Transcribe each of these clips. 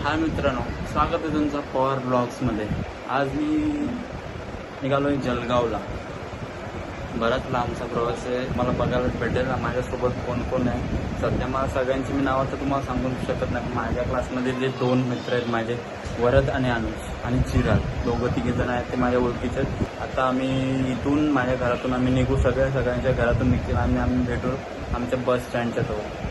हाय मित्रांनो, स्वागत आहे तुमचं पॉवर ब्लॉग्समध्ये. आज मी निघालो आहे जळगावला. बराच लांबचा प्रवास आहे. मला बघायला भेटेल माझ्यासोबत कोण कोण आहे. सध्या मला सगळ्यांची मी नावं तर तुम्हाला सांगू शकत नाही. माझ्या क्लासमध्ये जे 2 मित्र आहेत माझे, वरद आणि अनुज आणि चिराग, दोघं तिघेजण आहेत ते माझ्या ओळखीचे आहेत. आता आम्ही इथून माझ्या घरातून आम्ही निघू, सगळ्यांच्या घरातून निघतील आणि आम्ही भेटू आमच्या बस स्टँडच्या जवळ.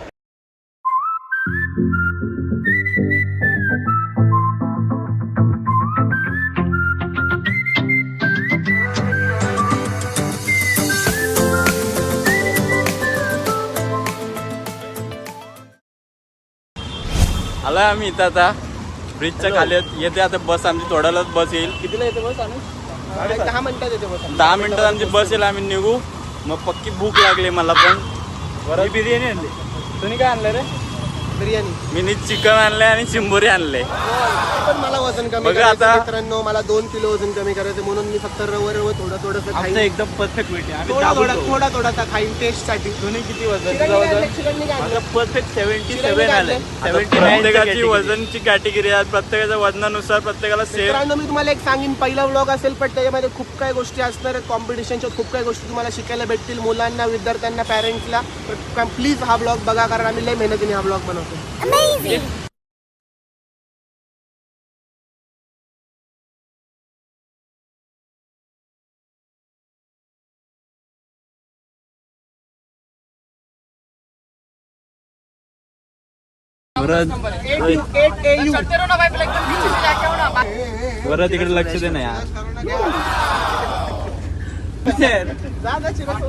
आलोय आम्ही इथं आता ब्रिजच्या खाली येते. आता बस आमची थोड्यालाच बस येईल. कितीला येते बस? आणि 10 मिनिटात येते बस. 10 मिनिटात आमची बस येईल. आम्ही निघू. मग पक्की भूक लागली मला पण. बरं बिर्याणी आणली. तुम्ही काय आणलं रे? बिर्याणी. मी चिकन आणलंय आणि चिंबोरी आणले. पण मला वजन कमी बघा करायचं आता. मित्रांनो, मला 2 किलो वजन कमी करायचं म्हणून मी फक्त रवर थोडं खाईन. एकदम परफेक्ट वेट आहे. थोडा खाईन टेस्ट साठी. तुम्ही किती वजन? परफेक्ट 77 आले. प्रत्येकाची वजनची कॅटेगरी आहे. प्रत्येकाच्या वजनानुसार प्रत्येकाला सेम. मित्रांनो, मी तुम्हाला एक सांगेन, पहिला व्लॉग असेल पण त्याच्यामध्ये खूप काही गोष्टी असणार आहेत. कॉम्पिटिशनच्या खूप काही गोष्टी तुम्हाला शिकायला भेटतील, मुलांना, विद्यार्थ्यांना, पॅरेंट्सला. प्लीज हा ब्लॉग बघा, कारण आम्ही लय मेहनतीने हा ब्लॉग बनवतो. बरं तिकडे लक्ष दे ना यार.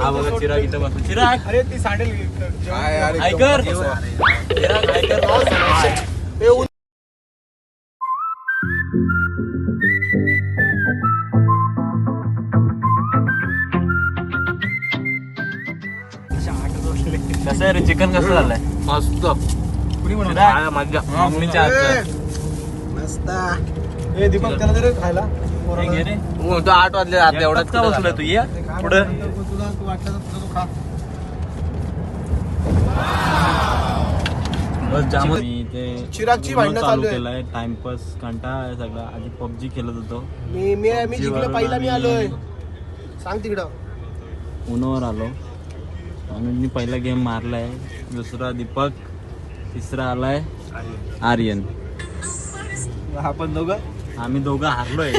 हा बघा चिराग इथं बस. चिराग, अरे ती सांडेल ऐकर. चिराग ऐकर. कसं आहे रे चिकन? कसं झालंय? मस्त. मम्मीच्या हातचं. मस्त. ए दीपक, त्याला दे रे खायला. हे घे रे. 8 वाजले आता एवढाच का बसलोय तू? या पुढं. तुला तू वाटलं तर तू खा. बस जाम. मी ते चिरागची भांडणं चालू आहे. केलंय. टाइमपास कंटाळा आहे सगळा. आधी पबजी खेळत होतो. मी जिंकलो पहिला. मी आलोय. सांग तिकडं. उनोवर आलो. अनुजनी पहिला गेम मारलाय. दुसरा दीपक. तिसरा आलाय आर्यन. आपण दोघं आम्ही दोघं हारलोय.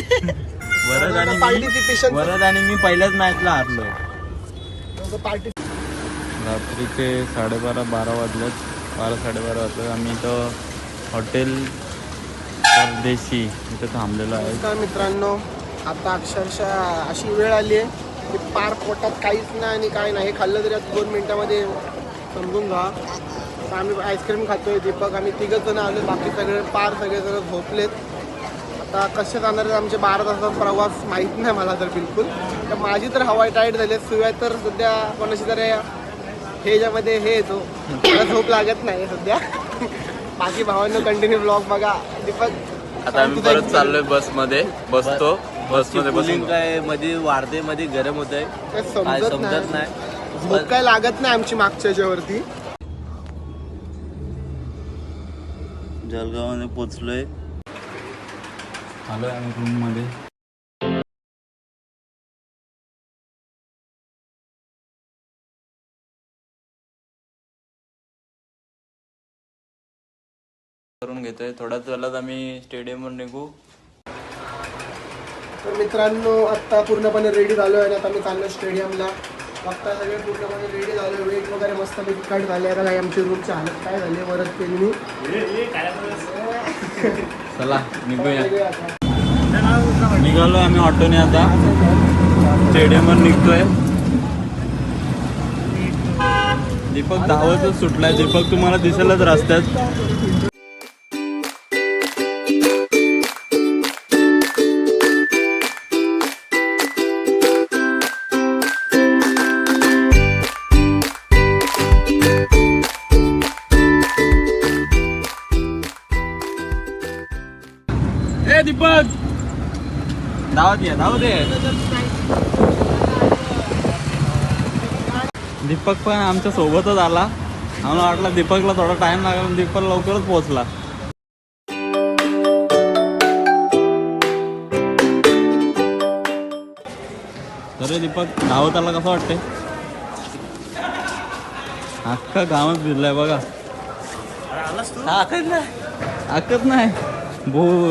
पार्टिसिपेशन. वरद आणि मी पहिल्याच मॅचला हारलोय. पार्टी. रात्रीचे 12:30 वाजलेत. 12-12:30 वाजलेत. आम्ही इथं हॉटेल परदेशी इथं थांबलेलो आहे. नमस्कार मित्रांनो, आता अक्षरशः अशी वेळ आली आहे की पार पोटात काहीच नाही आणि काय नाही. हे खाल्लं तरी आता 2 मिनिटामध्ये समजून जा. आता आम्ही आईस्क्रीम खातोय. दीपक, आम्ही 3 जण आलो. बाकी सगळेजण झोपलेत. आता कसे जाणार आहेत आमचे 12 तासाचा प्रवास माहीत नाही मला तर बिलकुल. तर माझी तर हवाई टाईट झाली. शिवाय तर सध्या कोणाशी तरी हे ज्यामध्ये हे येतो, मला झोप लागत नाही सध्या. बाकी भावांनो कंटिन्यू ब्लॉग बघा. दीपक, आता आम्ही परत चाललोय बसमध्ये. बसतो. बसमध्ये बसून काय मध्ये वाढते, मध्ये गरम होत आहे. काय समजत समजत नाही. नाही. झोप काय लागत नाही आमची मागच्या याच्यावरती. जळगावमध्ये पोचलोय. आलोय आम्ही रूम मध्ये. करून घेतोय. थोड्याच वेळात आम्ही स्टेडियमवर निघू. तर मित्रांनो, आत्ता पूर्णपणे रेडी झालो आहे आणि आता मी चाललो स्टेडियमला. बघता सगळे पूर्णपणे रेडी झालो. वेट वगैरे मस्त मी कट झाले. आता काय आमची रूमची हालत काय झाली परत केली मी. चला निघूया. निघालो आम्ही ऑटोने. आता स्टेडियमवर निघतोय. दीपक धावतच सुटलाय. दीपक तुम्हाला दिसेलच रस्त्यात. दीपक धावत या. धावत आहे. दीपक पण आमच्या सोबतच आला. आम्हाला वाटलं दीपकला थोडा टाइम लागला. दीपक लवकरच पोहोचला. अरे दीपक धावत आला कसं वाटते? अख्खा गावात फिरलाय बघा. आकत नाही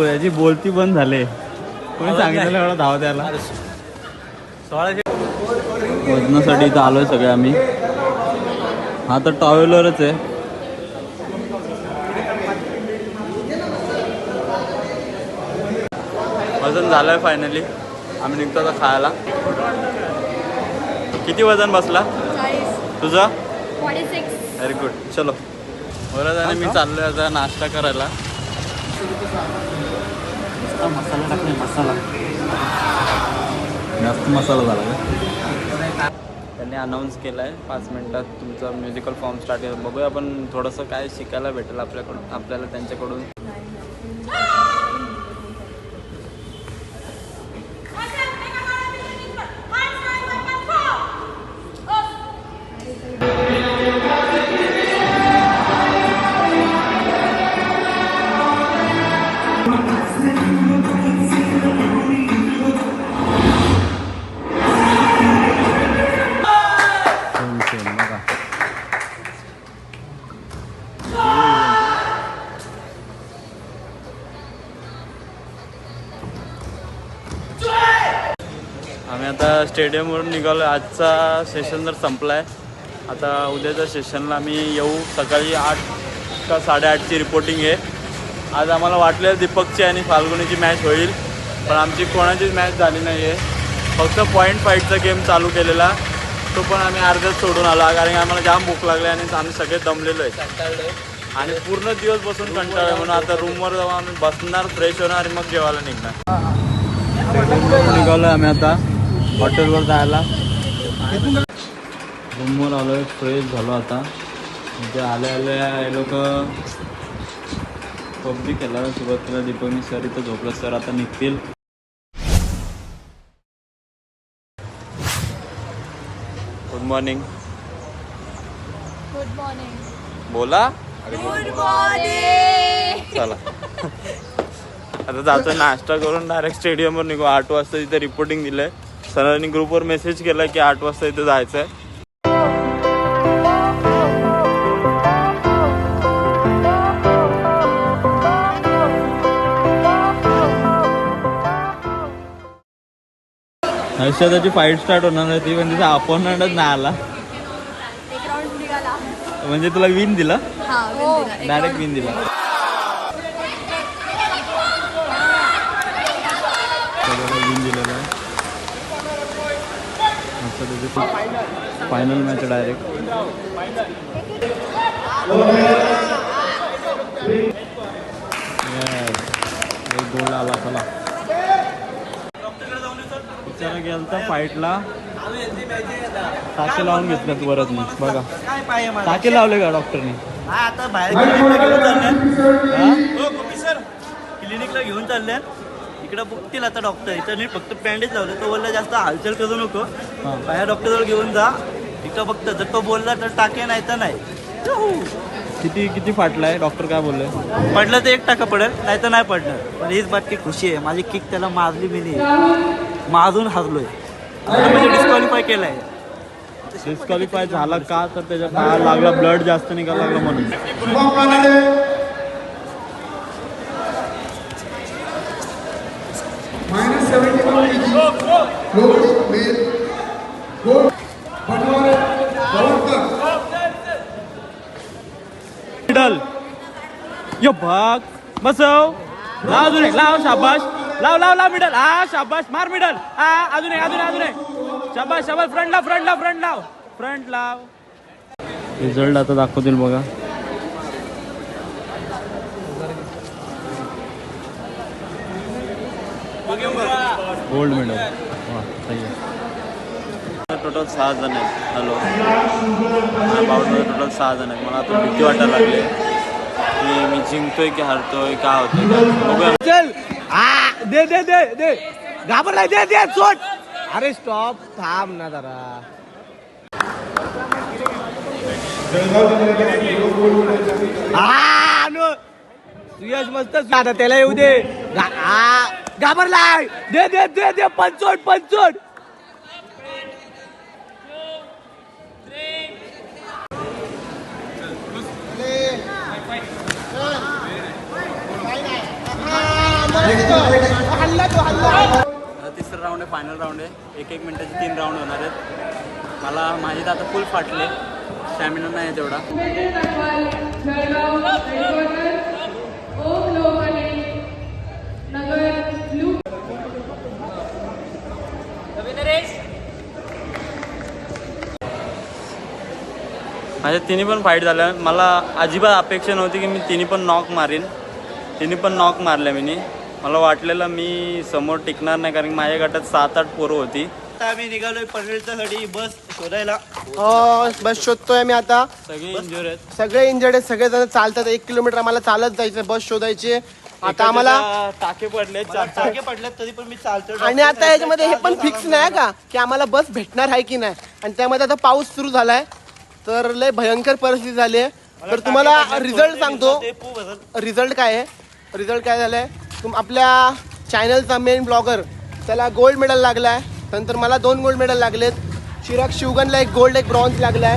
याची बोलती बंद झाले. कोणी सांगितलं एवढा धावत यायला? वजनासाठी इथं आलोय सगळे आम्ही. हा तर टॉवेलवरच आहे. वजन झालंय फायनली. आम्ही निघतो आता खायला. किती वजन बसला तुझं? 46. Very good. चलो बरं आणि मी चाललोय आता नाश्ता करायला. मसाला टाकले. मसाला जास्त मसाला झाला का? त्यांनी अनाऊन्स केलं आहे 5 मिनिटात तुमचा म्युझिकल फॉर्म स्टार्ट आहे. बघूया आपण थोडंसं काय शिकायला भेटेल आपल्याला त्यांच्याकडून. आम्ही आता स्टेडियमवरून निघालो. आजचा सेशन जर संपला आहे. आता उद्याच्या सेशनला आम्ही येऊ. सकाळी 8 का 8:30ची रिपोर्टिंग आहे. आज आम्हाला वाटलं दीपकची आणि फाल्गुनीची मॅच होईल, पण आमची कोणाचीच मॅच झाली नाही आहे. फक्त पॉईंट फाईटचा गेम चालू केलेला, तो पण आम्ही अर्ध्यात सोडून आला, कारण की आम्हाला जाम भूक लागली आणि आम्ही सगळे दमलेलो आहे आणि पूर्ण दिवस बसून कंटाळा आहे. म्हणून आता रूमवर जाऊन आम्ही बसणार, फ्रेश होणार आणि मग जेवायला निघणार. निघालो आम्ही आता हॉटेलवर जायला. रूमवर आलो आहे, फ्रेश झालो. आता म्हणजे आल्या हे लोक पबजी खेळायला सुरुवात केला. दीपकनी सर इथं झोपलं. सर आता निघतील. Good morning. Good morning. बोला. Good morning. चला आता जातो नाश्ता करून डायरेक्ट स्टेडियमवर निघू. 8 वाजता तिथे रिपोर्टिंग दिलंय. सरांनी ग्रुपवर मेसेज केला की 8 वाजता इथे जायचं आहे. त्याची फाईट स्टार्ट होणार आहे ती, पण तिचा अपोनंटच नाही आला. एक राऊंड निघाला. म्हणजे तुला विन दिला? हा, विन दिला. डायरेक्ट विन दिला. विन दिलेला आहे. Final match direct. एक गोल आला. चला विचारा गेला तर फाईटला टाके लावून घेतलं तू परत मी. बघा टाके लावले का डॉक्टरनी? आता बाहेर क्लिनिकला घेऊन चालले. इकडे बघतील आता डॉक्टर. इथं नीट फक्त बँडेज लावले. तो बोलला जास्त हालचाल करू नको, बाहेर डॉक्टरजवळ घेऊन जा. इकडं फक्त जर तो बोलला तर टाके, नाही तर नाही. किती फाटलाय? डॉक्टर काय बोलले? पडलं तर 1 टाका पडेल, नाही तर नाही पडणार. पण हीच बात की खुशी आहे. माझी किक त्याला मारली मी नाही, मारून हरलोय. म्हणजे डिस्क्वालिफाय केलाय. डिस्क्वालिफाय झाला का? तर त्याच्या पायाला लागला, ब्लड जास्त निघायला लागला म्हणून. मिडल यो भाग बसव. लाव अजून एक. लाव. शाबाश. लाव मिडल. हा शाबाश. मार मिडल. हा अजून एक. शाबाश. फ्रंट लाव. रिझल्ट आता दाखवतील बघा. Gold medal. टोटल 6 जण आहेत. हॅलो बाउटमध्ये टोटल 6 जण आहेत. मला आता भीती वाटायला लागली की मी जिंकतोय की हारतोय, काय होतोय. चल दे घाबरलाय. दे सोड. अरे स्टॉप, थांब ना जरा. सुयश मस्त. आता त्याला येऊ दे. घाबरलाय. दे पंचोट. हल्ला तो हल्ला. आता तिसरा राऊंड आहे, फायनल राऊंड आहे. 1-1 मिनिटाचे 3 राऊंड होणार आहेत. मला माझे तर आता फुल फाटले, स्टॅमिना नाही आहे तेवढा. माझ्या तिन्ही पण फाईट झाल्या. मला अजिबात अपेक्षा नव्हती की मी तिन्ही पण नॉक मारीन. तिन्ही पण नॉक मारल्या मी. मला वाटलेलं मी समोर टिकणार नाही, कारण माझ्या गटात 7-8 पोरं होती. आता आम्ही निघालोय पनवेलच्यासाठी बस शोधायला. बस शोधतोय मी आता. सगळे इंजुर आहेत. सगळे इंजर्ड आहेत, सगळेजण चालतात. 1 किलोमीटर आम्हाला चालत जायचं, बस शोधायची. आता आम्हाला टाके पडले, टाके पडल्यात तरी पण मी चालतो. आणि आता याच्यामध्ये हे पण फिक्स नाही का की आम्हाला बस भेटणार आहे की नाही. आणि त्यामध्ये आता पाऊस सुरू झालाय, तर लय भयंकर परिस्थिती झाली आहे. तर तुम्हाला रिझल्ट सांगतो. रिझल्ट काय आहे, रिझल्ट काय झालाय, आपल्या चॅनलचा मेन ब्लॉगर त्याला गोल्ड मेडल लागलाय. नंतर मला 2 गोल्ड मेडल लागलेत. चिराग शिवगनला 1 गोल्ड 1 ब्रॉन्झ लागलाय.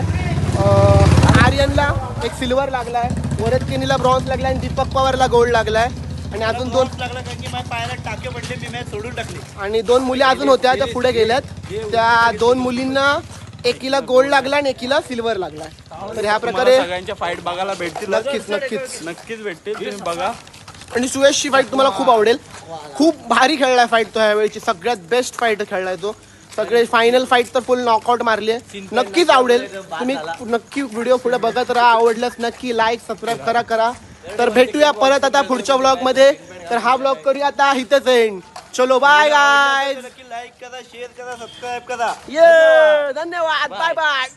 आर्यनला 1 सिल्वर लागलाय. वरद केनीला ब्रॉन्झ लागलाय आणि दीपक पवारला गोल्ड लागलाय. आणि अजून 2 लागला कारण की माझ्या पायाला टाके पडले, मी मॅच सोडून टाकली. आणि 2 मुली अजून होत्या, त्या पुढे गेल्यात. त्या 2 मुलींना एकीला गोल्ड लागला आणि एकीला सिल्वर लागला. तर ह्या प्रकारे सगळ्यांच्या फाईट बघायला भेटतील. नक्कीच भेटतील, तुम्ही बघा. आणि सुयशची फाईट तुम्हाला खूप आवडेल. खूप भारी खेळलाय फाईट तो, ह्यावेळची सगळ्यात बेस्ट फाईट खेळलाय तो. सगळे फायनल फाईट तर फुल नॉकआउट मारली आहे. नक्कीच आवडेल, तुम्ही नक्की व्हिडिओ पुढे बघत राहा. आवडल्यास नक्की लाईक सबस्क्राईब करा. तर भेटूया परत आता पुढच्या ब्लॉग मध्ये. तर हा ब्लॉग करूया आता इथेच एंड. चलो बाय गाइस. लाईक करा, शेअर करा, सबस्क्राईब करा. ये धन्यवाद, बाय बाय.